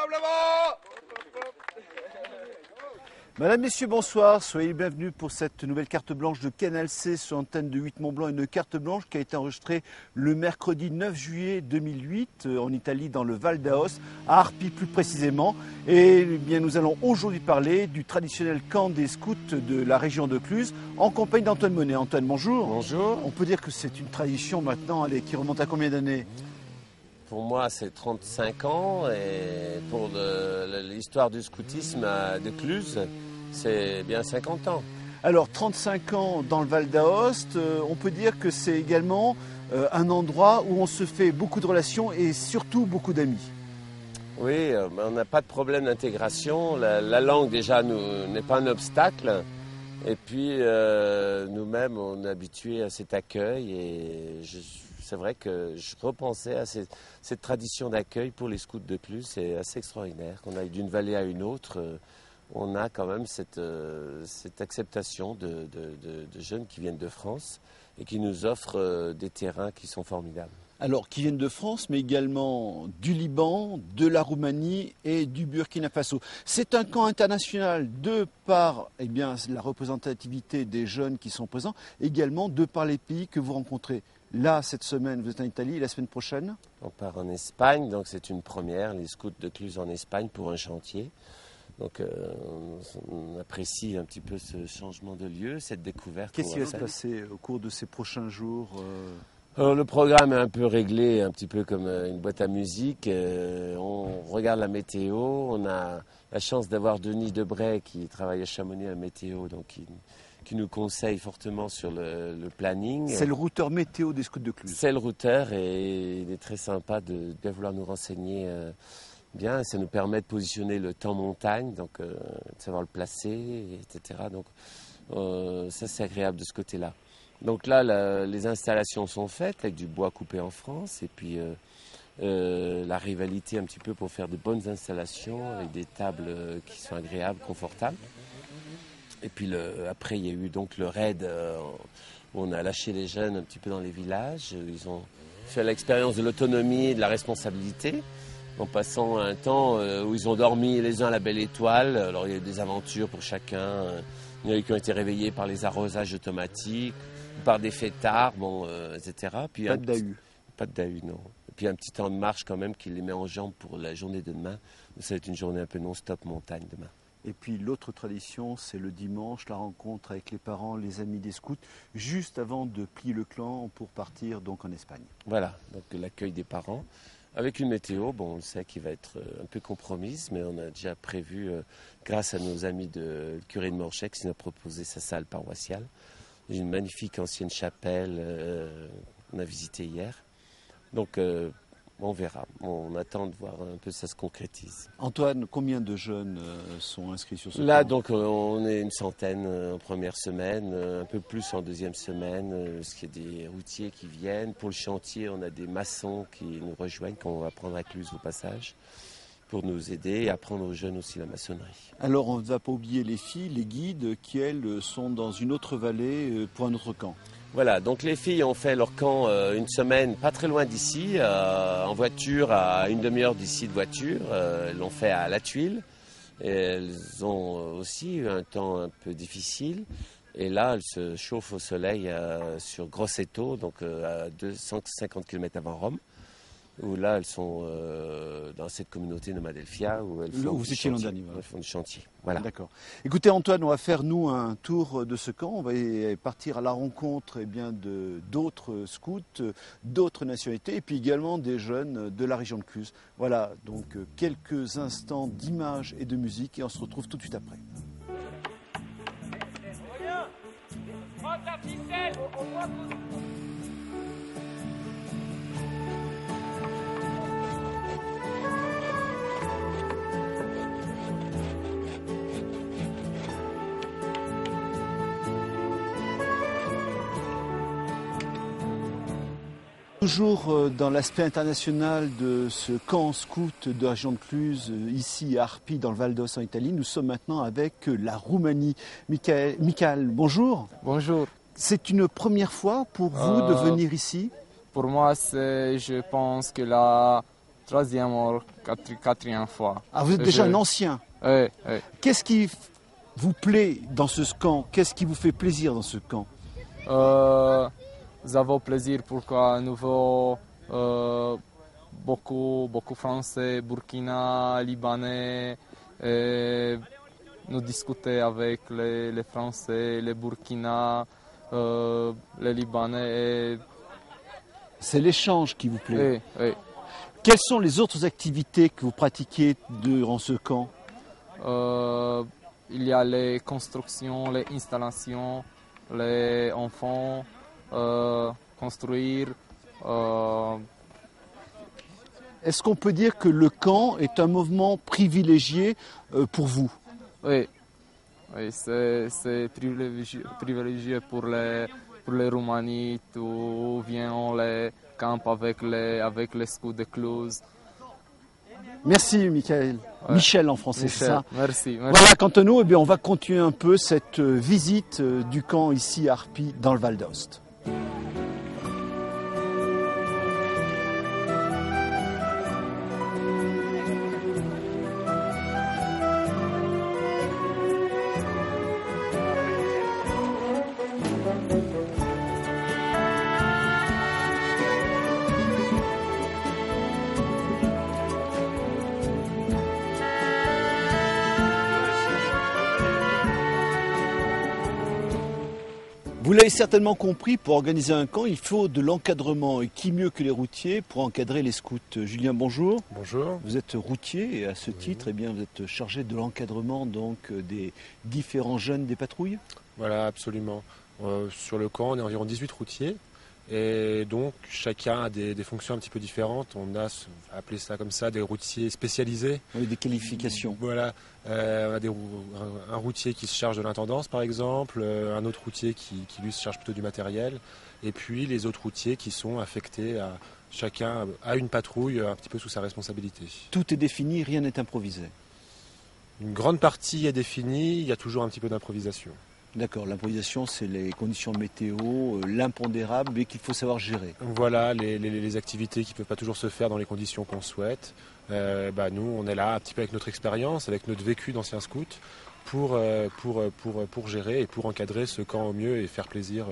rassemblement. Madame, Messieurs, bonsoir. Soyez les bienvenus pour cette nouvelle carte blanche de Canal C sur l'antenne de 8 Mont-Blanc. Une carte blanche qui a été enregistrée le mercredi 9 juillet 2008 en Italie, dans le Val d'Aoste, à Arpi plus précisément. Et eh bien, nous allons aujourd'hui parler du traditionnel camp des scouts de la région de Cluses en compagnie d'Antoine Monet. Antoine, bonjour. Bonjour. On peut dire que c'est une tradition maintenant qui remonte à combien d'années ? Pour moi, c'est 35 ans et pour l'histoire du scoutisme de Cluses, c'est bien 50 ans. Alors, 35 ans dans le Val d'Aoste, on peut dire que c'est également un endroit où on se fait beaucoup de relations et surtout beaucoup d'amis. Oui, on n'a pas de problème d'intégration. La langue, déjà, n'est pas un obstacle. Et puis, nous-mêmes, on est habitués à cet accueil et c'est vrai que je repensais à cette tradition d'accueil pour les scouts de Cluses. C'est assez extraordinaire. Qu'on aille d'une vallée à une autre, on a quand même cette acceptation de jeunes qui viennent de France et qui nous offrent des terrains qui sont formidables. Alors, qui viennent de France, mais également du Liban, de la Roumanie et du Burkina Faso. C'est un camp international de par la représentativité des jeunes qui sont présents, également de par les pays que vous rencontrez. Là, cette semaine, vous êtes en Italie, et la semaine prochaine ? On part en Espagne, donc c'est une première, les scouts de Cluses en Espagne pour un chantier. Donc on apprécie un petit peu ce changement de lieu, cette découverte. Qu'est-ce qui va se passer au cours de ces prochains jours ? Alors, le programme est un peu réglé, un petit peu comme une boîte à musique. On regarde la météo. On a la chance d'avoir Denis Debray qui travaille à Chamonix à la météo, donc qui nous conseille fortement sur le planning. C'est le routeur météo des scouts de Cluses. C'est le routeur et il est très sympa de vouloir nous renseigner bien. Ça nous permet de positionner le temps montagne, donc de savoir le placer, etc. Donc ça, c'est agréable de ce côté-là. Donc là, les installations sont faites avec du bois coupé en France et puis la rivalité un petit peu pour faire de bonnes installations avec des tables qui sont agréables, confortables. Et puis après, il y a eu donc le raid où on a lâché les jeunes un petit peu dans les villages. Ils ont fait l'expérience de l'autonomie et de la responsabilité en passant un temps où ils ont dormi les uns à la belle étoile. Alors il y a eu des aventures pour chacun. Il y en a eu qui ont été réveillés par les arrosages automatiques, par des fêtards, etc. Puis pas de Dahu. Pas de Dahu, non. Et puis un petit temps de marche quand même qui les met en jambes pour la journée de demain. Ça va être une journée un peu non-stop montagne demain. Et puis l'autre tradition, c'est le dimanche, la rencontre avec les parents, les amis des scouts, juste avant de plier le clan pour partir donc en Espagne. Voilà, donc l'accueil des parents. Avec une météo, on le sait qui va être un peu compromise, mais on a déjà prévu, grâce à nos amis de curé de Morchec, qui nous a proposé sa salle paroissiale. Une magnifique ancienne chapelle, on a visité hier. Donc on verra, on attend de voir un peu ça se concrétise. Antoine, combien de jeunes sont inscrits sur ce camp ? Là, donc, on est une centaine en première semaine, un peu plus en deuxième semaine, parce qu'il y a des routiers qui viennent. Pour le chantier, on a des maçons qui nous rejoignent, qu'on va prendre à Cluses au passage, pour nous aider et apprendre aux jeunes aussi la maçonnerie. Alors, on ne va pas oublier les filles, les guides, qui, elles, sont dans une autre vallée pour un autre camp. Voilà, donc les filles ont fait leur camp une semaine pas très loin d'ici, en voiture, à une demi-heure d'ici de voiture. Elles l'ont fait à La Tuile. Et elles ont aussi eu un temps un peu difficile. Et là, elles se chauffent au soleil sur Grosseto, donc à 250 km avant Rome. Où là, elles sont dans cette communauté de Madelfia où elles font du chantier. Elles font du chantier. Voilà. D'accord. Écoutez Antoine, on va faire nous un tour de ce camp. On va partir à la rencontre d'autres scouts, d'autres nationalités et puis également des jeunes de la région de Cluses. Voilà, donc quelques instants d'images et de musique et on se retrouve tout de suite après. Toujours dans l'aspect international de ce camp scout de la région de Cluses, ici à Arpi, dans le Val d'Aoste en Italie, nous sommes maintenant avec la Roumanie. Michael, bonjour. Bonjour. C'est une première fois pour vous de venir ici ? Pour moi, je pense que la troisième ou quatrième fois. Ah, vous êtes déjà un ancien. Oui, oui. Qu'est-ce qui vous plaît dans ce camp? Qu'est-ce qui vous fait plaisir dans ce camp? Nous avons plaisir pourquoi nous voyons beaucoup Français, Burkina, Libanais. Et nous discutons avec les Français, les Burkina, les Libanais. C'est l'échange qui vous plaît. Oui, oui. Quelles sont les autres activités que vous pratiquez durant ce camp? Il y a les constructions, les installations, les enfants, construire. Est-ce qu'on peut dire que le camp est un mouvement privilégié pour vous? Oui, oui, c'est privilégié pour les Roumanies, où vient les camps avec les scouts de Cluse. Merci Michael. Ouais. Michel en français, c'est ça? Merci. Voilà, quant à nous, eh bien, on va continuer un peu cette visite du camp ici à Arpi, dans le Val d'Aoste. Vous l'avez certainement compris, pour organiser un camp, il faut de l'encadrement. Et qui mieux que les routiers pour encadrer les scouts? Julien, bonjour. Bonjour. Vous êtes routier et à ce titre, eh bien, vous êtes chargé de l'encadrement donc des différents jeunes des patrouilles? Voilà, absolument. Sur le camp, on est environ 18 routiers. Et donc, chacun a des fonctions un petit peu différentes. On a, appelé ça comme ça, des routiers spécialisés. Oui, des qualifications. Voilà. On a un routier qui se charge de l'intendance, par exemple. Un autre routier qui lui se charge plutôt du matériel. Et puis, les autres routiers qui sont affectés à chacun à une patrouille un petit peu sous sa responsabilité. Tout est défini, rien n'est improvisé. Une grande partie est définie. Il y a toujours un petit peu d'improvisation. D'accord, l'improvisation, c'est les conditions météo, l'impondérable, mais qu'il faut savoir gérer. Voilà, les activités qui ne peuvent pas toujours se faire dans les conditions qu'on souhaite. Nous, on est là un petit peu avec notre expérience, avec notre vécu d'ancien scout, pour gérer et pour encadrer ce camp au mieux et faire plaisir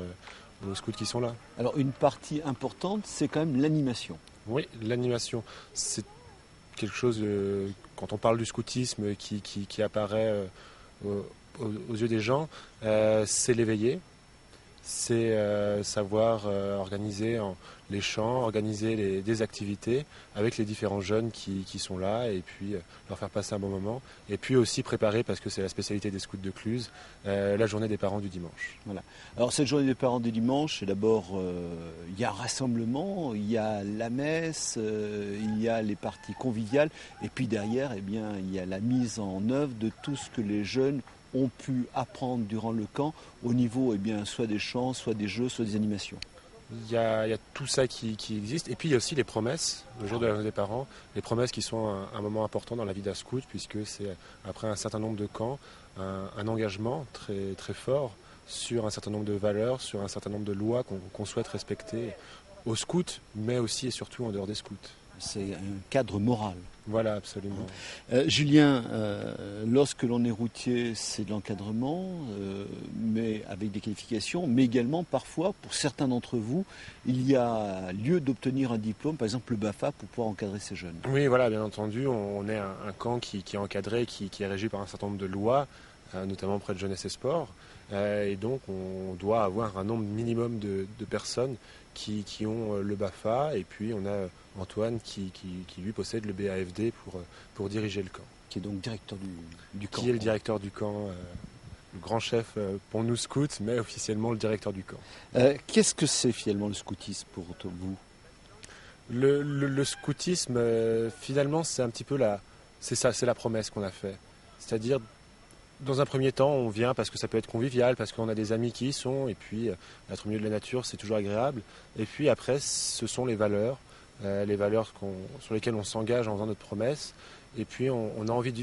aux scouts qui sont là. Alors, une partie importante, c'est quand même l'animation. Oui, l'animation, c'est quelque chose, quand on parle du scoutisme, qui apparaît aux yeux des gens, c'est l'éveiller, c'est savoir organiser les chants, organiser des activités avec les différents jeunes qui sont là et puis leur faire passer un bon moment. Et puis aussi préparer, parce que c'est la spécialité des scouts de Cluse, la journée des parents du dimanche. Voilà. Alors cette journée des parents du dimanche, c'est d'abord, il y a un rassemblement, il y a la messe, il y a les parties conviviales, et puis derrière, eh bien, il y a la mise en œuvre de tout ce que les jeunes ont pu apprendre durant le camp au niveau, eh bien, soit des chants, soit des jeux, soit des animations. Il y a tout ça qui existe. Et puis il y a aussi les promesses, le jour de la journée des parents, les promesses qui sont un moment important dans la vie d'un scout, puisque c'est après un certain nombre de camps, un engagement très, très fort sur un certain nombre de valeurs, sur un certain nombre de lois qu'on souhaite respecter aux scouts, mais aussi et surtout en dehors des scouts. C'est un cadre moral. Voilà, absolument. Julien, lorsque l'on est routier, c'est de l'encadrement, mais avec des qualifications, mais également parfois, pour certains d'entre vous, il y a lieu d'obtenir un diplôme, par exemple le BAFA, pour pouvoir encadrer ces jeunes. Oui, voilà, bien entendu, on est un camp qui est encadré, qui est régi par un certain nombre de lois, notamment auprès de Jeunesse et Sport, et donc on doit avoir un nombre minimum de personnes qui ont le BAFA, et puis on a Antoine qui lui possède le BAFD pour diriger le camp. Qui est donc directeur du camp. Qui est le directeur du camp, le grand chef pour nous scouts, mais officiellement le directeur du camp. Qu'est-ce que c'est finalement le scoutisme pour vous? Le scoutisme, finalement, c'est un petit peu c'est la promesse qu'on a faite. C'est-à-dire, dans un premier temps, on vient parce que ça peut être convivial, parce qu'on a des amis qui y sont, et puis être au milieu de la nature, c'est toujours agréable. Et puis après, ce sont les valeurs sur lesquelles on s'engage en faisant notre promesse. Et puis on a envie de vivre